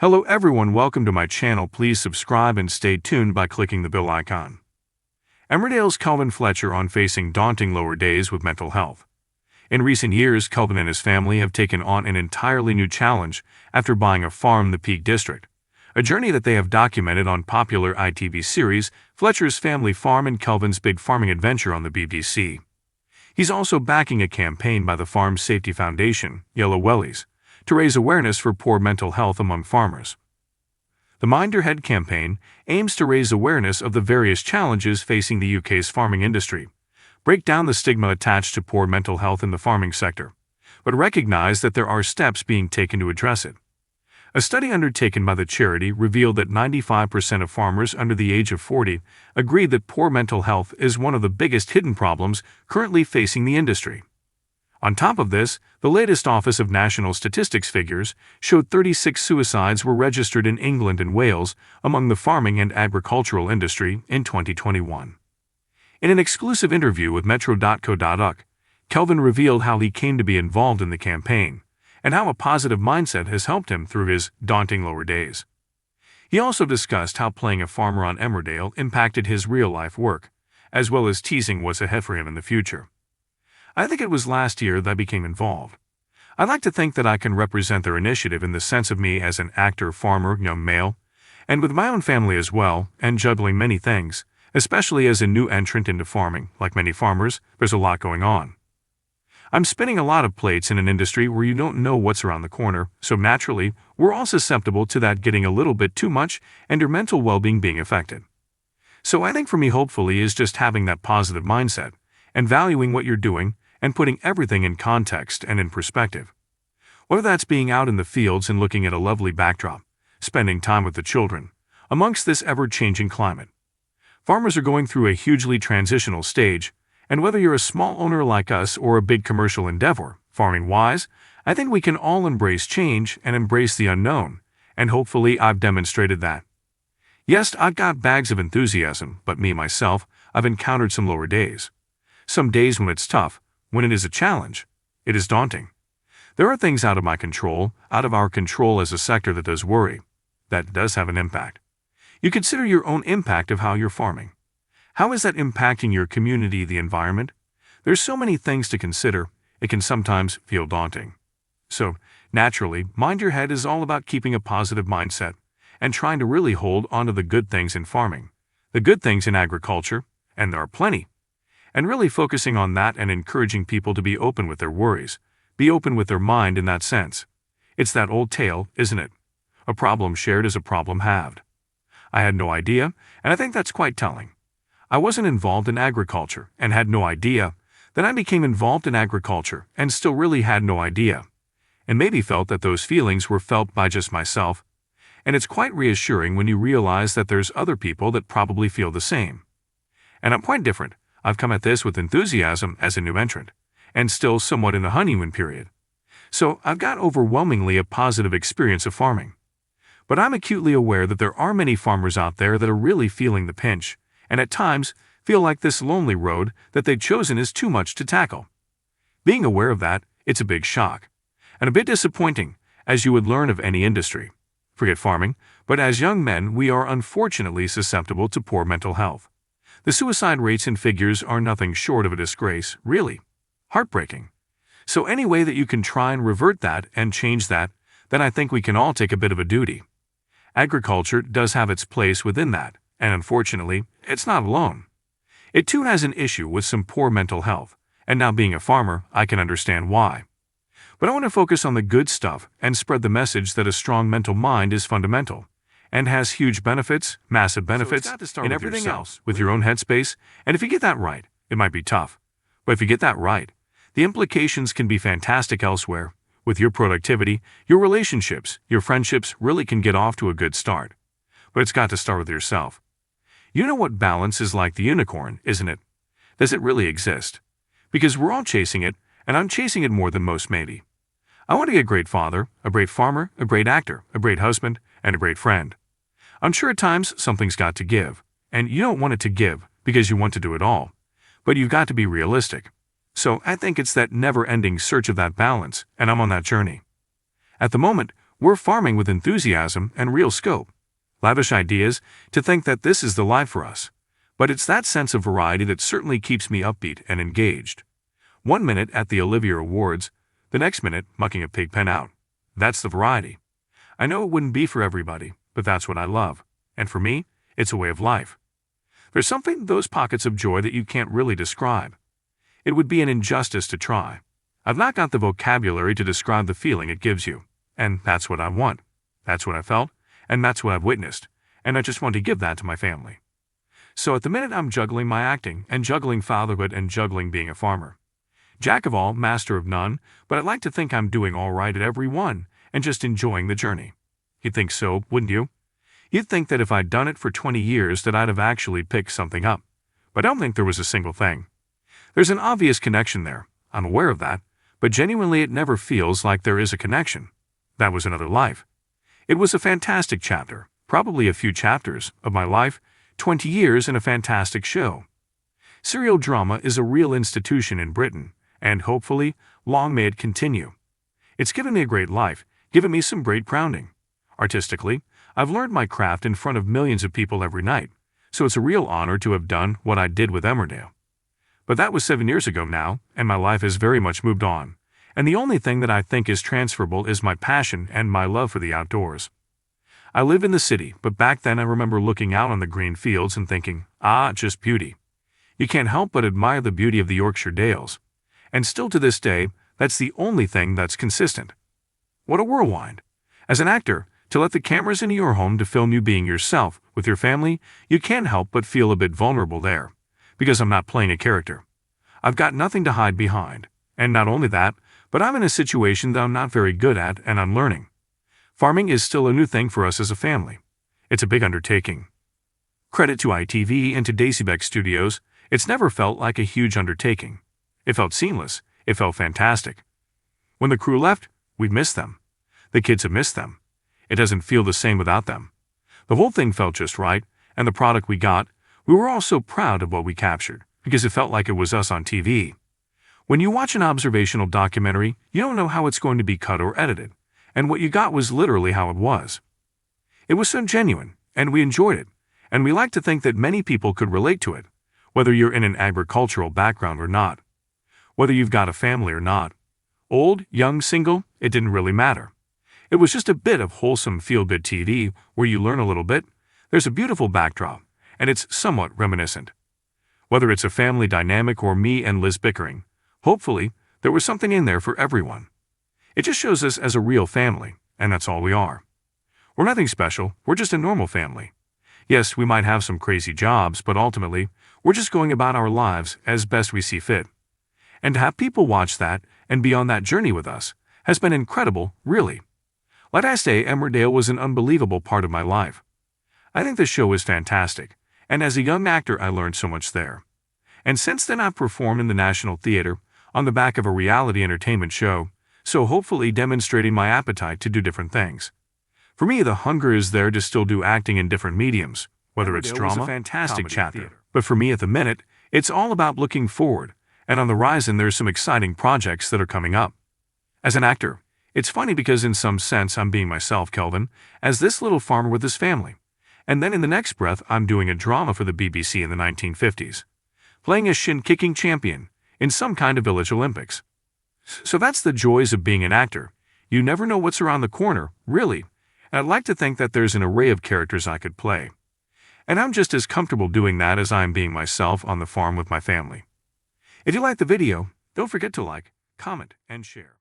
Hello everyone, welcome to my channel. Please subscribe and stay tuned by clicking the bell icon. Emmerdale's Kelvin Fletcher on facing daunting lower days with mental health. In recent years, Kelvin and his family have taken on an entirely new challenge after buying a farm in the Peak District, a journey that they have documented on popular ITV series Fletcher's Family Farm and Kelvin's Big Farming Adventure on the BBC. He's also backing a campaign by the Farm Safety Foundation, Yellow Wellies, to raise awareness for poor mental health among farmers. The Mind Your Head campaign aims to raise awareness of the various challenges facing the UK's farming industry, break down the stigma attached to poor mental health in the farming sector, but recognize that there are steps being taken to address it. A study undertaken by the charity revealed that 95% of farmers under the age of 40 agreed that poor mental health is one of the biggest hidden problems currently facing the industry. On top of this, the latest Office of National Statistics figures showed 36 suicides were registered in England and Wales among the farming and agricultural industry in 2021. In an exclusive interview with Metro.co.uk, Kelvin revealed how he came to be involved in the campaign and how a positive mindset has helped him through his daunting lower days. He also discussed how playing a farmer on Emmerdale impacted his real-life work, as well as teasing what's ahead for him in the future. I think it was last year that I became involved. I like to think that I can represent their initiative in the sense of me as an actor, farmer, young male, and with my own family as well, and juggling many things, especially as a new entrant into farming. Like many farmers, there's a lot going on. I'm spinning a lot of plates in an industry where you don't know what's around the corner, so naturally, we're all susceptible to that getting a little bit too much and your mental well-being being affected. So I think for me, hopefully, is just having that positive mindset and valuing what you're doing and putting everything in context and in perspective. Whether that's being out in the fields and looking at a lovely backdrop, spending time with the children, amongst this ever-changing climate. Farmers are going through a hugely transitional stage, and whether you're a small owner like us or a big commercial endeavor, farming-wise, I think we can all embrace change and embrace the unknown, and hopefully I've demonstrated that. Yes, I've got bags of enthusiasm, but me, myself, I've encountered some lower days. Some days when it's tough, when it is a challenge, it is daunting. There are things out of my control, out of our control as a sector that does worry, that does have an impact. You consider your own impact of how you're farming. How is that impacting your community, the environment? There's so many things to consider, it can sometimes feel daunting. So, naturally, Mind Your Head is all about keeping a positive mindset and trying to really hold onto the good things in farming, the good things in agriculture, and there are plenty. And really focusing on that and encouraging people to be open with their worries, be open with their mind in that sense. It's that old tale, isn't it? A problem shared is a problem halved. I had no idea, and I think that's quite telling. I wasn't involved in agriculture and had no idea. Then I became involved in agriculture and still really had no idea. And maybe felt that those feelings were felt by just myself. And it's quite reassuring when you realize that there's other people that probably feel the same. And I'm quite different. I've come at this with enthusiasm as a new entrant, and still somewhat in the honeymoon period. So I've got overwhelmingly a positive experience of farming. But I'm acutely aware that there are many farmers out there that are really feeling the pinch, and at times feel like this lonely road that they've chosen is too much to tackle. Being aware of that, it's a big shock, and a bit disappointing, as you would learn of any industry. Forget farming, but as young men we are unfortunately susceptible to poor mental health. The suicide rates and figures are nothing short of a disgrace, really. Heartbreaking. So any way that you can try and revert that and change that, then I think we can all take a bit of a duty. Agriculture does have its place within that, and unfortunately, it's not alone. It too has an issue with some poor mental health, and now being a farmer, I can understand why. But I want to focus on the good stuff and spread the message that a strong mental mind is fundamental, and has huge benefits, massive benefits, in everything else, with your own headspace, and if you get that right, it might be tough. But if you get that right, the implications can be fantastic elsewhere. With your productivity, your relationships, your friendships really can get off to a good start. But it's got to start with yourself. You know what balance is like the unicorn, isn't it? Does it really exist? Because we're all chasing it, and I'm chasing it more than most maybe. I want to be a great father, a great farmer, a great actor, a great husband, and a great friend. I'm sure at times something's got to give, and you don't want it to give because you want to do it all, but you've got to be realistic. So I think it's that never-ending search of that balance, and I'm on that journey. At the moment, We're farming with enthusiasm and real scope. Lavish ideas to think that this is the life for us. But it's that sense of variety that certainly keeps me upbeat and engaged. 1 minute at the Olivier Awards, the next minute mucking a pig pen out. That's the variety. I know it wouldn't be for everybody, but that's what I love. And for me, it's a way of life. There's something in those pockets of joy that you can't really describe. It would be an injustice to try. I've not got the vocabulary to describe the feeling it gives you. And that's what I want. That's what I felt, and that's what I've witnessed. And I just want to give that to my family. So at the minute I'm juggling my acting, and juggling fatherhood, and juggling being a farmer. Jack of all, master of none, but I'd like to think I'm doing all right at every one, and just enjoying the journey. You'd think so, wouldn't you? You'd think that if I'd done it for 20 years that I'd have actually picked something up. But I don't think there was a single thing. There's an obvious connection there. I'm aware of that, but genuinely it never feels like there is a connection. That was another life. It was a fantastic chapter, probably a few chapters, of my life, 20 years in a fantastic show. Serial drama is a real institution in Britain, and hopefully, long may it continue. It's given me a great life, given me some great grounding. Artistically, I've learned my craft in front of millions of people every night, so it's a real honor to have done what I did with Emmerdale. But that was 7 years ago now, and my life has very much moved on. And the only thing that I think is transferable is my passion and my love for the outdoors. I live in the city, but back then I remember looking out on the green fields and thinking, just beauty. You can't help but admire the beauty of the Yorkshire Dales. And still to this day, that's the only thing that's consistent. What a whirlwind. As an actor, to let the cameras into your home to film you being yourself with your family, you can't help but feel a bit vulnerable there. Because I'm not playing a character. I've got nothing to hide behind. And not only that, but I'm in a situation that I'm not very good at and I'm learning. Farming is still a new thing for us as a family. It's a big undertaking. Credit to ITV and to Daisybek Studios, it's never felt like a huge undertaking. It felt seamless. It felt fantastic. When the crew left, we've missed them. The kids have missed them. It doesn't feel the same without them. The whole thing felt just right, and the product we got, we were all so proud of what we captured, because it felt like it was us on TV. When you watch an observational documentary, you don't know how it's going to be cut or edited, and what you got was literally how it was. It was so genuine, and we enjoyed it, and we like to think that many people could relate to it, whether you're in an agricultural background or not, whether you've got a family or not. Old, young, single, it didn't really matter. It was just a bit of wholesome feel-good TV where you learn a little bit, there's a beautiful backdrop, and it's somewhat reminiscent. Whether it's a family dynamic or me and Liz bickering, hopefully, there was something in there for everyone. It just shows us as a real family, and that's all we are. We're nothing special, we're just a normal family. Yes, we might have some crazy jobs, but ultimately, we're just going about our lives as best we see fit. And to have people watch that and be on that journey with us has been incredible, really. Like I say, Emmerdale was an unbelievable part of my life. I think the show is fantastic, and as a young actor I learned so much there. And since then I've performed in the National Theatre, on the back of a reality entertainment show, so hopefully demonstrating my appetite to do different things. For me, the hunger is there to still do acting in different mediums, whether it's drama, was a fantastic chapter. Theater. But for me at the minute, it's all about looking forward, and on the horizon there's some exciting projects that are coming up. As an actor, it's funny because in some sense I'm being myself, Kelvin, as this little farmer with his family. And then in the next breath I'm doing a drama for the BBC in the 1950s. Playing a shin-kicking champion in some kind of village Olympics. So that's the joys of being an actor. You never know what's around the corner, really, and I'd like to think that there's an array of characters I could play. And I'm just as comfortable doing that as I am being myself on the farm with my family. If you like the video, don't forget to like, comment, and share.